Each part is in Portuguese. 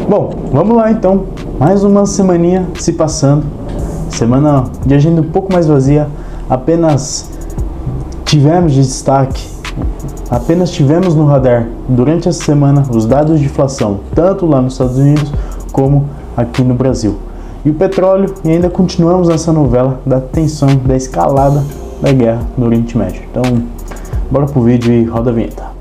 Bom, vamos lá então, mais uma semaninha se passando, semana de agenda um pouco mais vazia, apenas tivemos no radar durante essa semana os dados de inflação, tanto lá nos Estados Unidos como aqui no Brasil. E o petróleo, e ainda continuamos nessa novela da tensão, da escalada da guerra no Oriente Médio. Então, bora pro vídeo e roda a vinheta.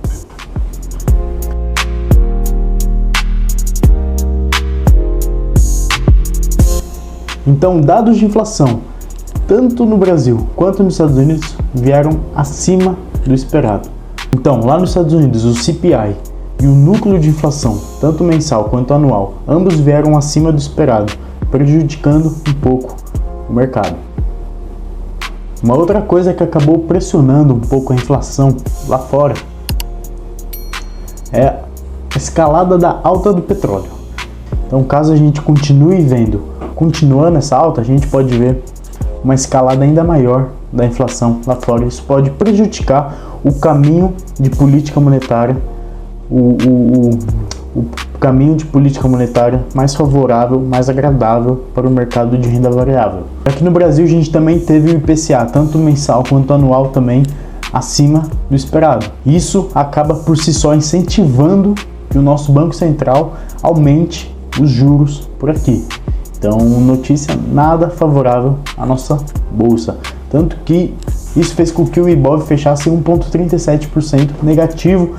Então, dados de inflação, tanto no Brasil quanto nos Estados Unidos, vieram acima do esperado. Então, lá nos Estados Unidos, o CPI e o núcleo de inflação, tanto mensal quanto anual, ambos vieram acima do esperado, prejudicando um pouco o mercado. Uma outra coisa que acabou pressionando um pouco a inflação lá fora é a escalada da alta do petróleo. Então, caso a gente continuando essa alta, a gente pode ver uma escalada ainda maior da inflação lá fora. Isso pode prejudicar o caminho de política monetária, o caminho de política monetária mais favorável, mais agradável para o mercado de renda variável. Aqui no Brasil a gente também teve o IPCA, tanto mensal quanto anual também, acima do esperado. Isso acaba por si só incentivando que o nosso Banco Central aumente os juros por aqui. Então, notícia nada favorável à nossa bolsa. Tanto que isso fez com que o Ibov fechasse 1,37% negativo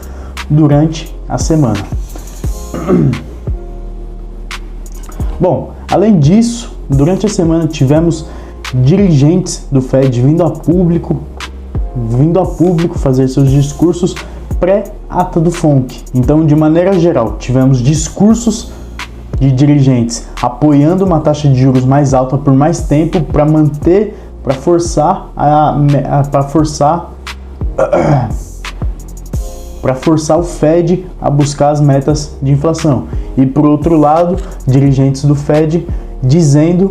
durante a semana. Bom, além disso, durante a semana tivemos dirigentes do Fed vindo a público fazer seus discursos pré-ata do FONC. Então, de maneira geral, tivemos discursos de dirigentes apoiando uma taxa de juros mais alta por mais tempo para forçar o Fed a buscar as metas de inflação. E por outro lado, dirigentes do Fed dizendo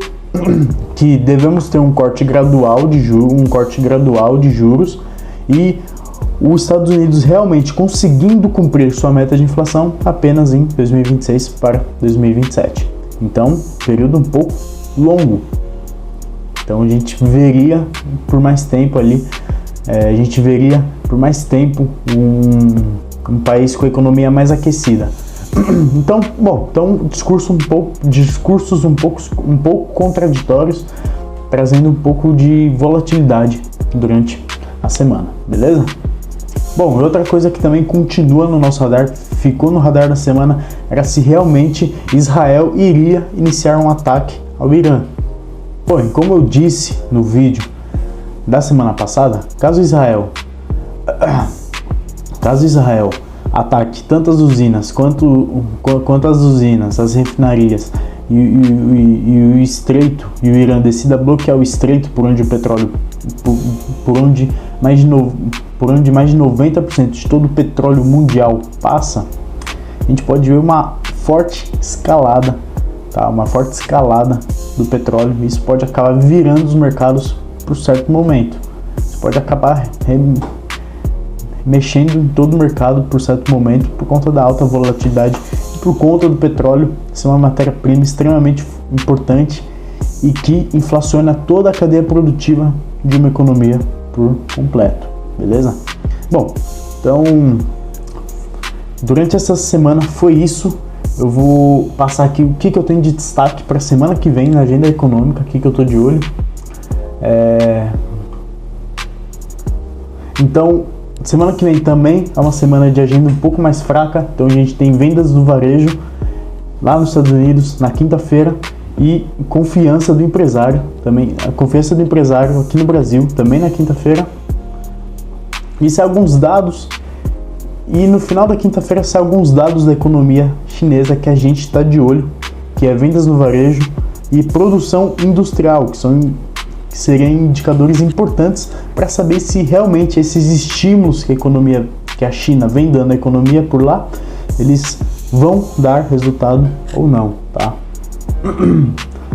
que devemos ter um corte gradual de juros e os Estados Unidos realmente conseguindo cumprir sua meta de inflação apenas em 2026 para 2027. Então, período um pouco longo. Então, a gente veria por mais tempo um país com a economia mais aquecida. Então, discursos um pouco contraditórios, trazendo um pouco de volatilidade durante a semana, beleza? Bom, outra coisa que também continua no nosso radar, ficou no radar da semana, era se realmente Israel iria iniciar um ataque ao Irã. Bom, como eu disse no vídeo da semana passada, caso Israel ataque tanto as usinas quanto as usinas, as refinarias e o estreito, e o Irã decida bloquear o estreito por onde o petróleo, por onde mais de 90% de todo o petróleo mundial passa, a gente pode ver uma forte escalada, tá? Uma forte escalada do petróleo. Isso pode acabar virando os mercados por certo momento. Isso pode acabar mexendo em todo o mercado por certo momento por conta da alta volatilidade e por conta do petróleo ser uma matéria-prima extremamente importante e que inflaciona toda a cadeia produtiva de uma economia por completo, beleza? Bom, então durante essa semana foi isso. Eu vou passar aqui o que eu tenho de destaque para a semana que vem na agenda econômica, aqui que eu estou de olho. Então, semana que vem também é uma semana de agenda um pouco mais fraca. Então a gente tem vendas do varejo lá nos Estados Unidos na quinta-feira e confiança do empresário também, a confiança do empresário aqui no Brasil também na quinta-feira. Isso é alguns dados, e no final da quinta-feira sai alguns dados da economia chinesa que a gente está de olho, que é vendas no varejo e produção industrial, que seriam indicadores importantes para saber se realmente esses estímulos que a China vem dando à economia por lá, eles vão dar resultado ou não, tá?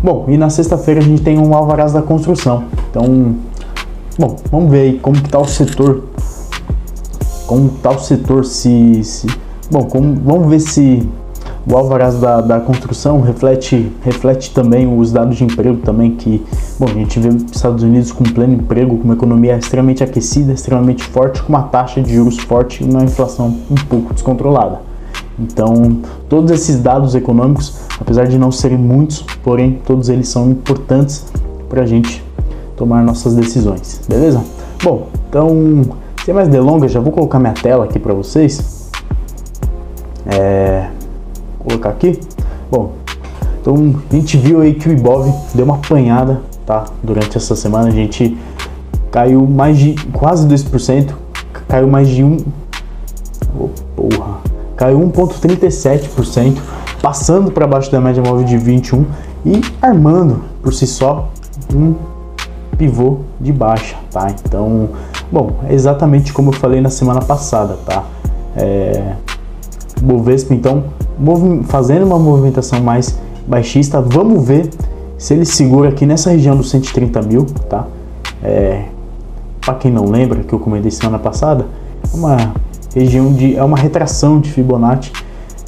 Bom, e na sexta-feira a gente tem um alvarás da construção. Então, bom, vamos ver aí como que tá o setor. Vamos ver se O alvarás da construção reflete também os dados de emprego também, que, bom, a gente vê os Estados Unidos com pleno emprego, com uma economia extremamente aquecida, extremamente forte, com uma taxa de juros forte e uma inflação um pouco descontrolada. Então, todos esses dados econômicos, apesar de não serem muitos, porém, todos eles são importantes para a gente tomar nossas decisões, beleza? Bom, então, sem mais delongas, já vou colocar minha tela aqui para vocês. Vou colocar aqui. Bom, então a gente viu aí que o Ibov deu uma apanhada, tá? Durante essa semana a gente caiu mais de quase 2%, caiu mais de caiu 1,37%, passando para baixo da média móvel de 21 e armando por si só um pivô de baixa, tá? Então, bom, é exatamente como eu falei na semana passada, tá? Bovespa, então, fazendo uma movimentação mais baixista, vamos ver se ele segura aqui nessa região dos 130 mil, tá? Para quem não lembra, que eu comentei semana passada, é uma região é uma retração de Fibonacci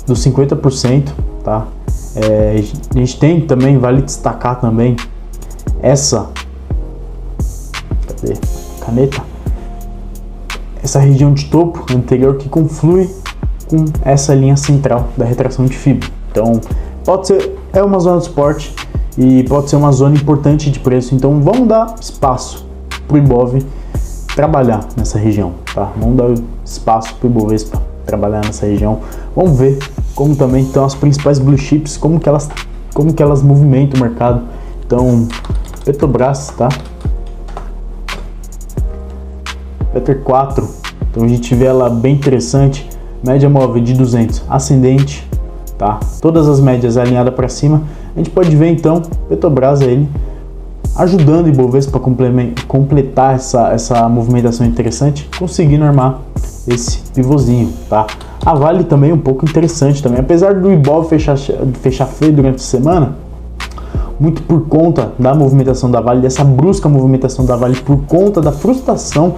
dos 50%, tá? A gente tem também, vale destacar também, cadê? Caneta? Essa região de topo anterior que conflui com essa linha central da retração de Fibo. Então, pode ser, uma zona de suporte e pode ser uma zona importante de preço. Então, vamos dar espaço para o Ibov trabalhar nessa região, tá? Vamos dar espaço para o Ibovespa trabalhar nessa região. Vamos ver como também estão as principais blue chips, como que elas movimentam o mercado. Então, Petrobras, tá? Petro 4, então a gente vê ela bem interessante, média móvel de 200 ascendente, tá? Todas as médias alinhadas para cima. A gente pode ver então Petrobras ele ajudando o Ibovespa para completar essa movimentação interessante, conseguindo armar esse pivôzinho, tá? A Vale também é um pouco interessante também, apesar do Ibov fechar feio durante a semana, muito por conta da movimentação da Vale, dessa brusca movimentação da Vale, por conta da frustração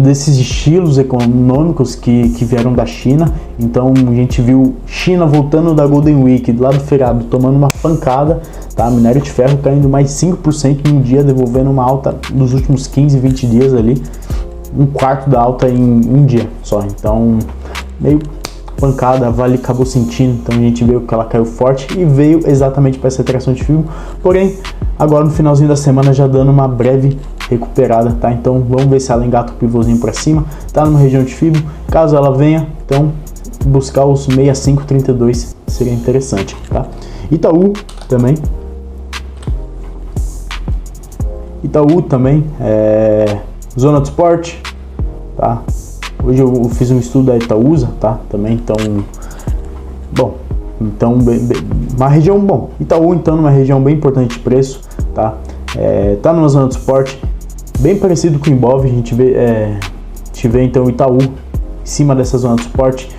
desses estilos econômicos que vieram da China. Então a gente viu China voltando da Golden Week, lá do feriado, tomando uma pancada, tá? Minério de ferro caindo mais 5% em um dia, devolvendo uma alta dos últimos 15, 20 dias ali, um quarto da alta em um dia só. Então, meio pancada, a Vale acabou sentindo, então a gente viu que ela caiu forte e veio exatamente para essa retração de Fibo, porém, agora no finalzinho da semana já dando uma breve recuperada, tá? Então vamos ver se ela engata o pivôzinho para cima, tá numa região de Fibo, caso ela venha, então buscar os 65,32 seria interessante, tá? Itaú também zona de suporte, tá? Hoje eu fiz um estudo da Itaúsa, tá? Também, então, bom, então, uma região, bom, Itaú, então, numa região bem importante de preço, tá? Tá numa zona de suporte, bem parecido com o Ibov, a gente vê, então, Itaú em cima dessa zona de suporte.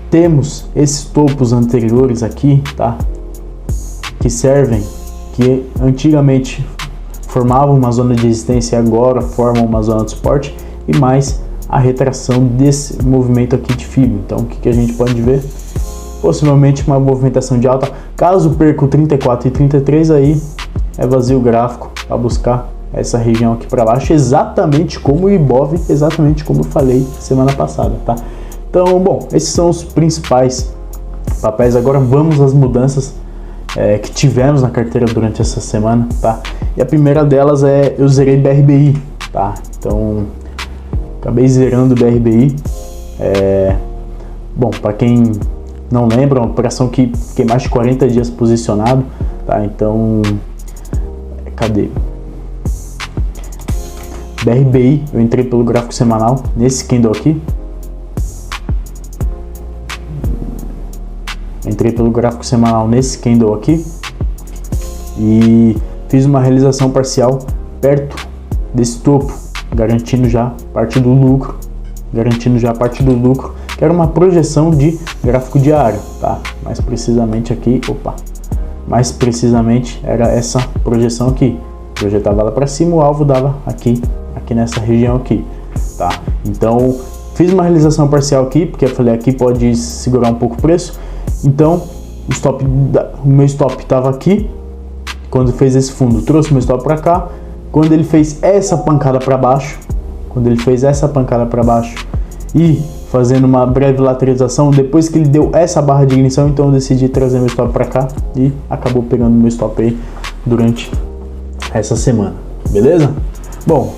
Temos esses topos anteriores aqui, tá? Que antigamente formavam uma zona de resistência e agora formam uma zona de suporte, e mais a retração desse movimento aqui de Fibo. Então, o que a gente pode ver? Possivelmente uma movimentação de alta. Caso perca o 34 e 33, aí é vazio o gráfico para buscar essa região aqui para baixo, exatamente como o Ibov, exatamente como eu falei semana passada, tá? Então, bom, esses são os principais papéis. Agora vamos às mudanças que tivemos na carteira durante essa semana, tá? E a primeira delas eu zerei BRBI, tá? Então, acabei zerando o BRBI. Bom, para quem não lembra, uma operação que fiquei mais de 40 dias posicionado, tá? Então, cadê? BRBI, eu entrei pelo gráfico semanal, nesse candle aqui. Entrei pelo gráfico semanal nesse candle aqui e fiz uma realização parcial perto desse topo, garantindo já parte do lucro, que era uma projeção de gráfico diário, tá? Mais precisamente aqui, mais precisamente era essa projeção aqui, projetava lá para cima, o alvo dava aqui nessa região aqui, tá? Então fiz uma realização parcial aqui, porque eu falei aqui pode segurar um pouco o preço, Então o meu stop estava aqui, quando fez esse fundo, trouxe o meu stop para cá. Quando ele fez essa pancada para baixo, e fazendo uma breve lateralização, depois que ele deu essa barra de ignição, então eu decidi trazer meu stop para cá e acabou pegando meu stop aí durante essa semana, beleza? Bom,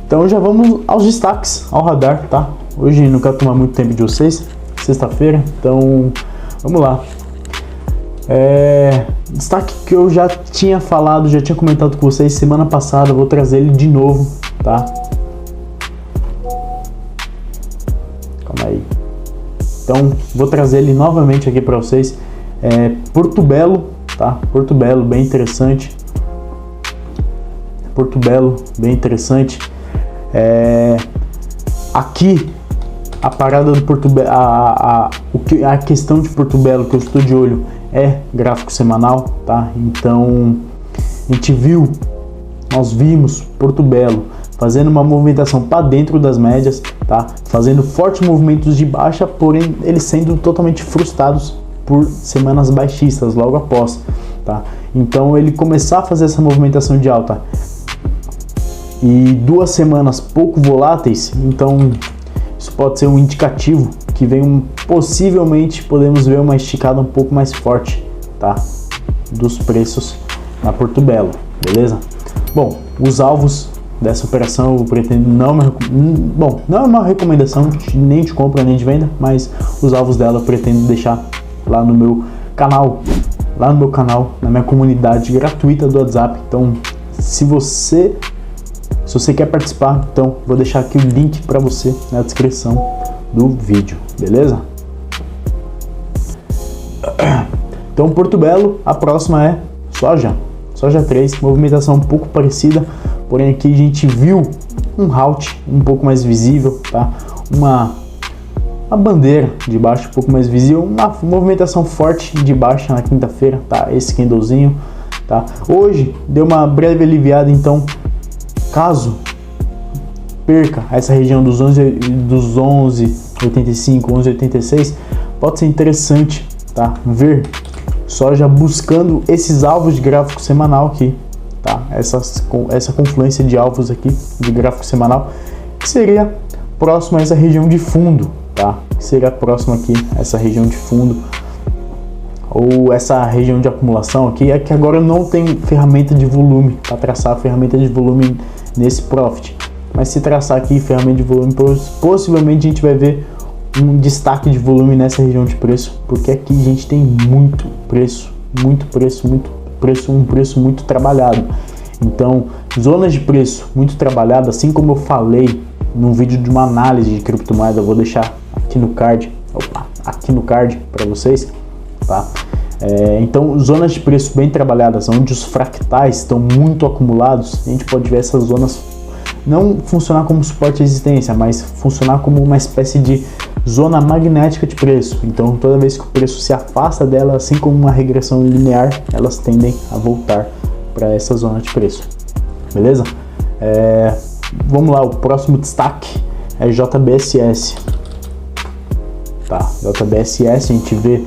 então já vamos aos destaques, ao radar, tá? Hoje não quero tomar muito tempo de vocês, sexta-feira, então vamos lá. Destaque que eu já tinha falado, já tinha comentado com vocês semana passada, vou trazer ele de novo, tá? Calma aí. Então, vou trazer ele novamente aqui para vocês. Porto Belo, tá? Porto Belo, bem interessante. Porto Belo, bem interessante. Aqui, a parada do Porto Belo, a questão de Porto Belo que eu estou de olho é gráfico semanal, tá? Então, nós vimos Porto Belo fazendo uma movimentação para dentro das médias, tá? Fazendo fortes movimentos de baixa, porém eles sendo totalmente frustrados por semanas baixistas logo após, tá? Então ele começar a fazer essa movimentação de alta e 2 semanas pouco voláteis, então isso pode ser um indicativo que possivelmente podemos ver uma esticada um pouco mais forte, tá? Dos preços na Porto Belo, beleza? Bom, os alvos dessa operação eu pretendo não é uma recomendação nem de compra nem de venda, mas os alvos dela eu pretendo deixar lá no meu canal, na minha comunidade gratuita do WhatsApp. Então, se você quer participar, então vou deixar aqui o link para você na descrição do vídeo, beleza? Então, Porto Belo, a próxima é soja 3, movimentação um pouco parecida, porém aqui a gente viu um halt um pouco mais visível, tá? Uma bandeira de baixo um pouco mais visível, uma movimentação forte de baixa na quinta-feira, tá? Esse candlezinho, tá? Hoje deu uma breve aliviada, então caso perca essa região dos 11,85, 11,86, pode ser interessante, tá? Ver soja buscando esses alvos de gráfico semanal aqui, tá? Essa confluência de alvos aqui de gráfico semanal, que seria próximo a essa região de fundo, tá? Que seria próximo aqui essa região de fundo ou essa região de acumulação aqui. É que agora eu não tenho ferramenta de volume para traçar a ferramenta de volume nesse profit, mas se traçar aqui ferramenta de volume, possivelmente a gente vai ver um destaque de volume nessa região de preço, porque aqui a gente tem um preço muito trabalhado. Então, zonas de preço muito trabalhado, assim como eu falei num vídeo de uma análise de criptomoeda, eu vou deixar aqui no card, para vocês, tá? Então, zonas de preço bem trabalhadas, onde os fractais estão muito acumulados, a gente pode ver essas zonas não funcionar como suporte de resistência, mas funcionar como uma espécie de zona magnética de preço. Então, toda vez que o preço se afasta dela, assim como uma regressão linear, elas tendem a voltar para essa zona de preço, beleza? Vamos lá, o próximo destaque é JBSS, tá? JBSS, a gente vê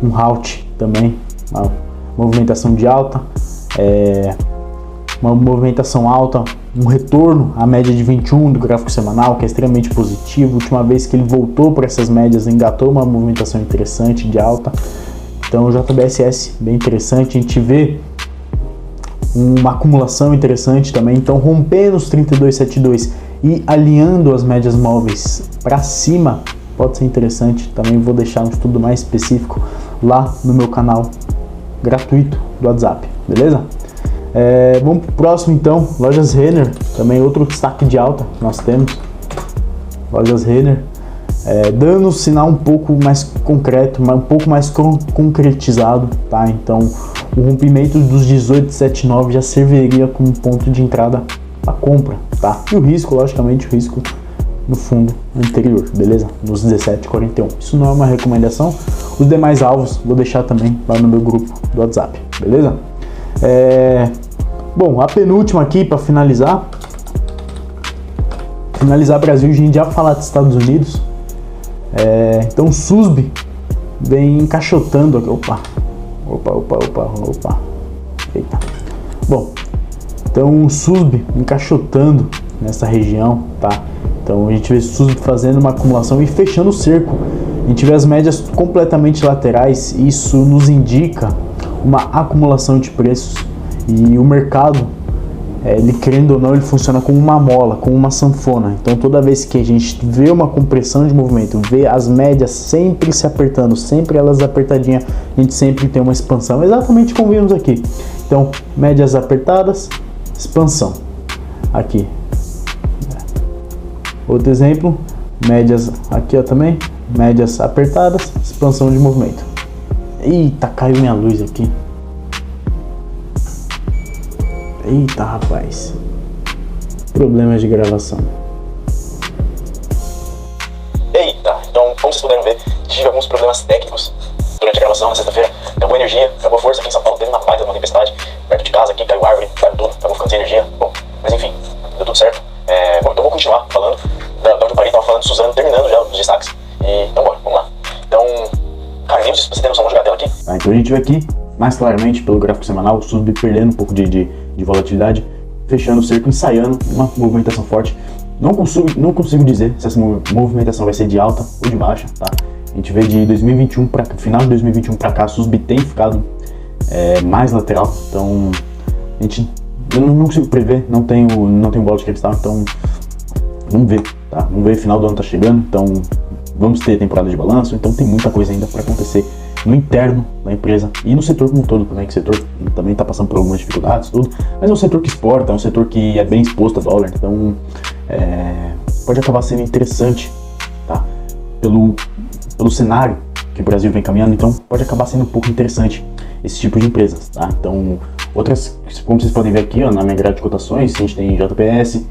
um halt também, uma movimentação de alta, uma movimentação alta, um retorno à média de 21 do gráfico semanal, que é extremamente positivo. A última vez que ele voltou para essas médias, engatou uma movimentação interessante de alta. Então, o JBSS bem interessante, a gente vê uma acumulação interessante também. Então, rompendo os 32,72 e alinhando as médias móveis para cima, pode ser interessante. Também vou deixar um estudo mais específico lá no meu canal gratuito do WhatsApp, beleza? Vamos pro próximo então, Lojas Renner, também outro destaque de alta que nós temos. Lojas Renner dando um sinal um pouco mais concreto, um pouco mais concretizado, tá? Então o rompimento dos 18,79 já serviria como ponto de entrada para compra, tá? E o risco, logicamente, o risco no fundo anterior, beleza? Nos 17,41. Isso não é uma recomendação. Os demais alvos vou deixar também lá no meu grupo do WhatsApp, beleza? Bom, a penúltima aqui para finalizar Brasil, a gente já falar dos Estados Unidos. Então SUSB vem encaixotando aqui. Opa. Eita. Bom, então o SUSB encaixotando nessa região, tá? Então a gente vê o SUSB fazendo uma acumulação e fechando o cerco. A gente vê as médias completamente laterais, isso nos indica uma acumulação de preços. E o mercado, ele querendo ou não, ele funciona como uma mola, como uma sanfona. Então toda vez que a gente vê uma compressão de movimento, vê as médias sempre se apertando, sempre elas apertadinhas, a gente sempre tem uma expansão, exatamente como vimos aqui. Então médias apertadas, expansão. Aqui outro exemplo, médias aqui ó, também, médias apertadas, expansão de movimento. Eita, caiu minha luz aqui. Eita, rapaz. Problemas de gravação. Eita, então como vocês puderam ver, tive alguns problemas técnicos durante a gravação na sexta-feira. Acabou a energia, acabou a força aqui em São Paulo, teve uma baita de uma tempestade perto de casa aqui, caiu árvore, caiu tudo, acabou ficando sem energia. Bom, mas enfim, deu tudo certo. Bom, então vou continuar falando da onde eu parei, tava falando de Suzano, terminando já os destaques. Então bora, vamos lá. Então, Carlinhos, você tem noção de jogar a tela aqui? Tá, então a gente vê aqui, mais claramente pelo gráfico semanal, o SUSB perdendo um pouco de volatilidade, fechando o cerco, ensaiando uma movimentação forte. Não consigo dizer se essa movimentação vai ser de alta ou de baixa, tá? A gente vê de 2021 para final de 2021 para cá, a SUSB tem ficado mais lateral, então eu não consigo prever, não tenho bola de cristal, então vamos ver, tá? Vamos ver, final do ano tá chegando, então vamos ter temporada de balanço, então tem muita coisa ainda para acontecer no interno da empresa e no setor como um todo também, que o setor também está passando por algumas dificuldades, tudo, mas é um setor que exporta, é um setor que é bem exposto a dólar, então pode acabar sendo interessante, tá? Pelo cenário que o Brasil vem caminhando, então pode acabar sendo um pouco interessante esse tipo de empresas, tá? Então, outras, como vocês podem ver aqui, ó, na minha grade de cotações, a gente tem JBS,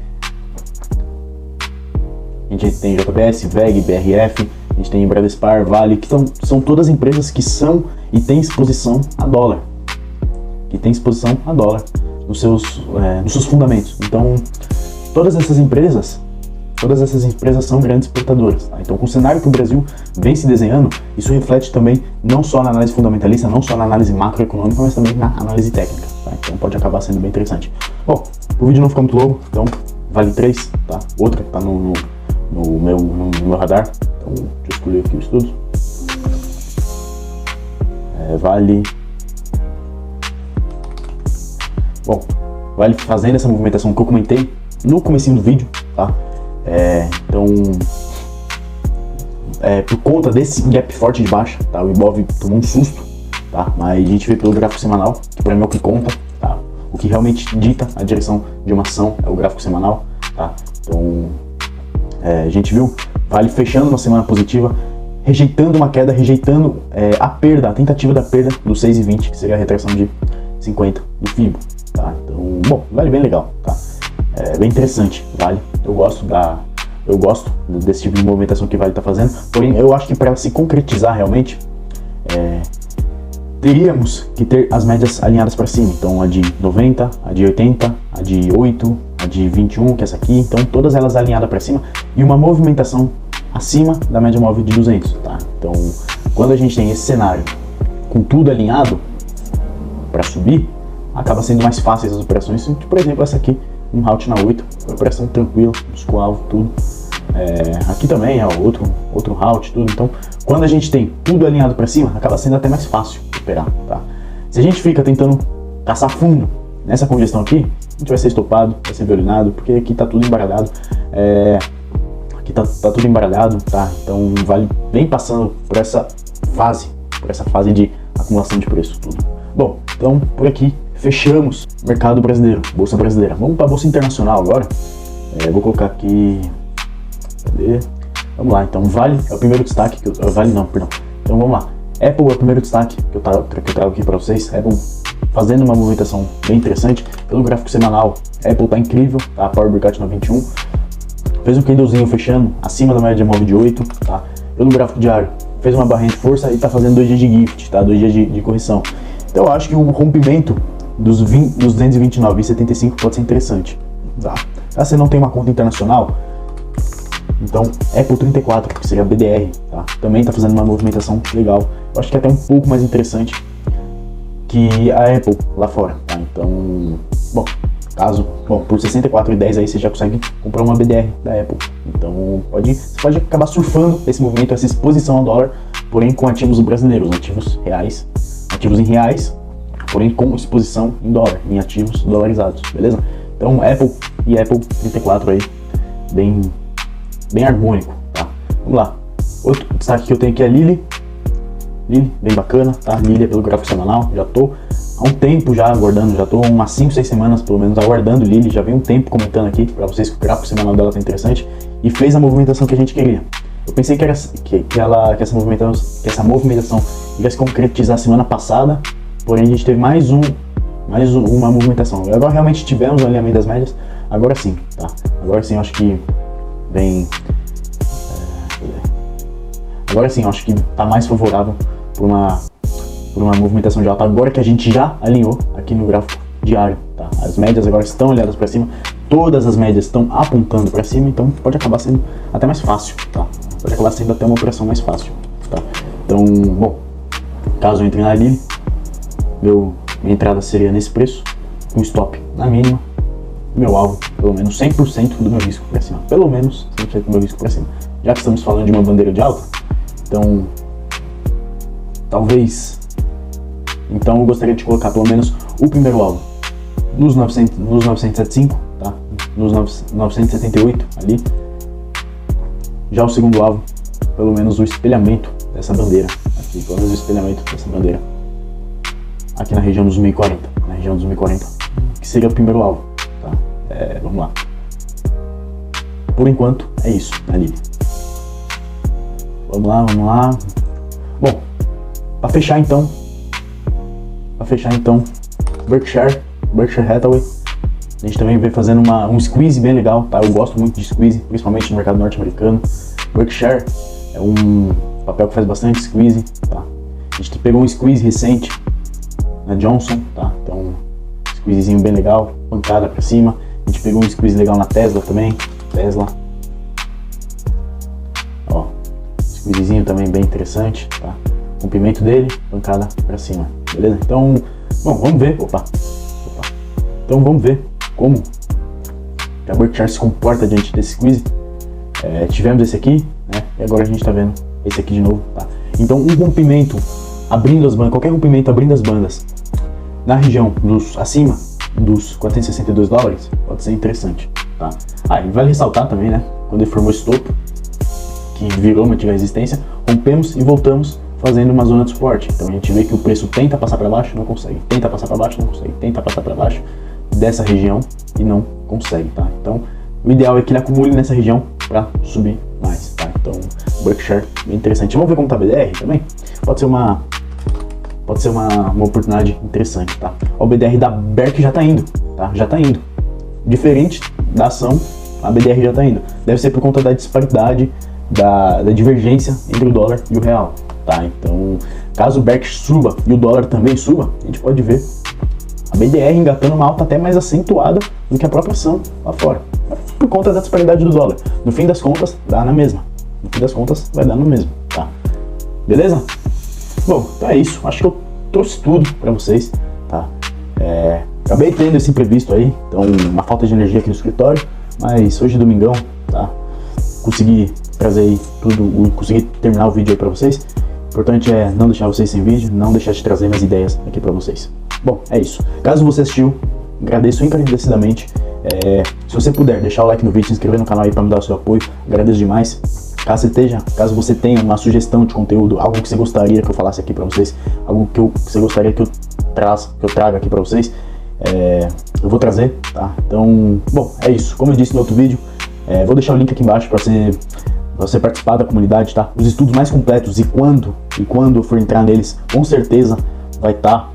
VEG, BRF, a gente tem Bradespar, Vale, que são todas empresas que são e têm exposição a dólar, nos seus fundamentos. Então, todas essas empresas são grandes exportadoras, tá? Então, com o cenário que o Brasil vem se desenhando, isso reflete também não só na análise fundamentalista, não só na análise macroeconômica, mas também na análise técnica, tá? Então pode acabar sendo bem interessante. Bom, o vídeo não ficou muito longo, então Vale 3, tá? Outra que tá no meu radar, então deixa eu escolher aqui o estudo. Vale. Bom, Vale fazendo essa movimentação que eu comentei no comecinho do vídeo, tá? Então, por conta desse gap forte de baixa, tá? O Ibov tomou um susto, tá? Mas a gente vê pelo gráfico semanal, que para mim é o que conta, tá? O que realmente dita a direção de uma ação é o gráfico semanal, tá? Então, a gente viu Vale fechando uma semana positiva, rejeitando uma queda, rejeitando a tentativa da perda do 6,20, que seria a retração de 50 do FIBO, tá? Então, bom, Vale bem legal, tá? Bem interessante, Vale. Eu gosto desse tipo de movimentação que Vale está fazendo, porém eu acho que para se concretizar realmente, teríamos que ter as médias alinhadas para cima. Então a de 90, a de 80, a de 8, a de 21, que é essa aqui, então todas elas alinhadas para cima e uma movimentação acima da média móvel de 200, tá? Então quando a gente tem esse cenário com tudo alinhado para subir, acaba sendo mais fáceis as operações, por exemplo essa aqui, um route na 8, operação tranquila, buscou o alvo, tudo. Aqui também é outro route, tudo. Então, quando a gente tem tudo alinhado para cima, acaba sendo até mais fácil operar, tá? Se a gente fica tentando caçar fundo nessa congestão aqui, a gente vai ser estopado, vai ser violinado, porque aqui tá tudo embaralhado. Aqui tá tudo embaralhado, tá? Então, vem passando por essa fase de acumulação de preço, tudo. Bom, então por aqui fechamos mercado brasileiro, bolsa brasileira. Vamos para a bolsa internacional agora. Vou colocar aqui. Cadê? Vamos lá. Então Vale é o primeiro destaque Vale não, perdão. Então vamos lá. Apple é o primeiro destaque que eu trago aqui para vocês. Apple fazendo uma movimentação bem interessante. Pelo gráfico semanal, Apple tá incrível, tá? Power Breakout na 21. Fez um candlezinho fechando acima da média móvel de 8, tá? Pelo gráfico diário, fez uma barrinha de força e tá fazendo 2 dias de gift, tá? 2 dias de correção. Então eu acho que o rompimento dos 229,75 pode ser interessante, tá? Se você não tem uma conta internacional, Então, Apple 34, que seria BDR, tá? Também tá fazendo uma movimentação legal. Eu acho que é até um pouco mais interessante que a Apple lá fora, tá? Então, bom, por R$64,10 aí você já consegue comprar uma BDR da Apple. Então, você pode acabar surfando esse movimento, essa exposição ao dólar, porém com ativos brasileiros, ativos reais, ativos em reais, porém com exposição em dólar, em ativos dolarizados, beleza? Então, Apple e Apple 34 aí, bem harmônico, tá? Vamos lá. Outro destaque que eu tenho aqui é a Lilly, bem bacana, tá? Lilly é pelo gráfico semanal, já tô há um tempo já aguardando, já tô umas 5, 6 semanas pelo menos aguardando Lilly, já vem um tempo comentando aqui pra vocês que o gráfico semanal dela tá interessante e fez a movimentação que a gente queria. Eu pensei que essa movimentação ia se concretizar semana passada, porém a gente teve mais uma movimentação. Agora realmente tivemos o alinhamento das médias, agora sim, tá? Agora sim eu acho que agora sim eu acho que tá mais favorável por uma movimentação de alta, agora que a gente já alinhou aqui no gráfico diário, tá? As médias agora estão olhadas para cima, todas as médias estão apontando para cima, então pode acabar sendo até mais fácil, tá? Pode acabar sendo até uma operação mais fácil, tá? Então, bom, caso eu entre na Lilly, minha entrada seria nesse preço, com stop na mínima, meu alvo, pelo menos 100% do meu risco para cima, pelo menos 100% do meu risco para cima. Já que estamos falando de uma bandeira de alta, então eu gostaria de colocar pelo menos o primeiro alvo nos 975, tá? Nos 978 ali. Já o segundo alvo, pelo menos o espelhamento dessa bandeira, aqui, pelo menos o espelhamento dessa bandeira aqui na região dos 1040, que seria o primeiro alvo, tá? Vamos lá. Por enquanto é isso, na Lilly. Vamos lá. Bom, para fechar então, Berkshire Hathaway, a gente também vem fazendo um squeeze bem legal, tá? Eu gosto muito de squeeze, principalmente no mercado norte-americano. Berkshire é um papel que faz bastante squeeze, tá? A gente pegou um squeeze recente na Johnson, tá? Então, squeezezinho bem legal, pancada para cima. A gente pegou um squeeze legal na Tesla também, ó, squeezezinho também bem interessante, tá? Comprimento dele, pancada para cima, beleza? Então, bom, vamos ver, então vamos ver como a Berkshire se comporta diante desse squeeze. Tivemos esse aqui, né? E agora a gente tá vendo esse aqui de novo, tá? Então um rompimento abrindo as bandas, qualquer rompimento abrindo as bandas na região acima dos 462 dólares pode ser interessante, tá? E vale ressaltar também, né? Quando ele formou esse topo, que virou uma antiga resistência, rompemos e voltamos fazendo uma zona de suporte. Então a gente vê que o preço tenta passar para baixo, não consegue, tenta passar para baixo, não consegue, tenta passar para baixo dessa região e não consegue, tá? Então o ideal é que ele acumule nessa região para subir mais, tá? Então Berkshire bem interessante. Vamos ver como tá a BDR também? Pode ser uma oportunidade interessante, tá? O BDR da Berk já tá indo, tá? Já tá indo. Diferente da ação, a BDR já tá indo. Deve ser por conta da disparidade, da divergência entre o dólar e o real, tá? Então, caso o Berk suba e o dólar também suba, a gente pode ver a BDR engatando uma alta até mais acentuada do que a própria ação lá fora, por conta da disparidade do dólar. No fim das contas, dá na mesma. No fim das contas, vai dar no mesmo, tá? Beleza? Bom, então é isso. Acho que eu trouxe tudo pra vocês, tá? Acabei tendo esse imprevisto aí, então uma falta de energia aqui no escritório, mas hoje é domingão, tá? Consegui trazer aí tudo, consegui terminar o vídeo aí pra vocês. O importante é não deixar vocês sem vídeo, não deixar de trazer minhas ideias aqui pra vocês. Bom, é isso. Caso você assistiu, agradeço encarecidamente. Se você puder deixar o like no vídeo, se inscrever no canal aí para me dar o seu apoio, agradeço demais. Caso você tenha uma sugestão de conteúdo, algo que você gostaria que eu falasse aqui para vocês, algo que você gostaria que eu traga aqui para vocês, eu vou trazer, tá? Então, bom, é isso. Como eu disse no outro vídeo, vou deixar o link aqui embaixo para você participar da comunidade, tá? Os estudos mais completos e quando eu for entrar neles, com certeza vai estar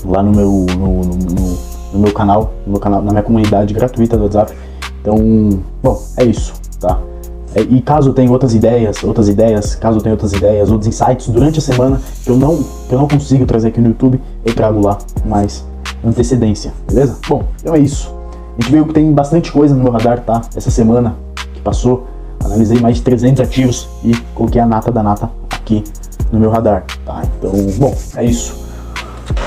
lá no meu canal, na minha comunidade gratuita do WhatsApp. Então, bom, é isso, tá? E caso tenha outras ideias, outros insights durante a semana que eu não consigo trazer aqui no YouTube, eu trago lá com mais antecedência, beleza? Bom, então é isso. A gente viu que tem bastante coisa no meu radar, tá? Essa semana que passou, Analisei mais de 300 ativos e coloquei a nata da nata aqui no meu radar, tá? Então, bom, é isso.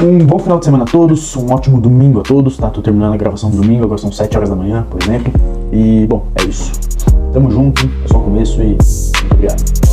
Um bom final de semana a todos, um ótimo domingo a todos, tá? Tô terminando a gravação do domingo, agora são 7 horas da manhã, por exemplo. E, bom, é isso. Tamo junto, é só o começo e muito obrigado.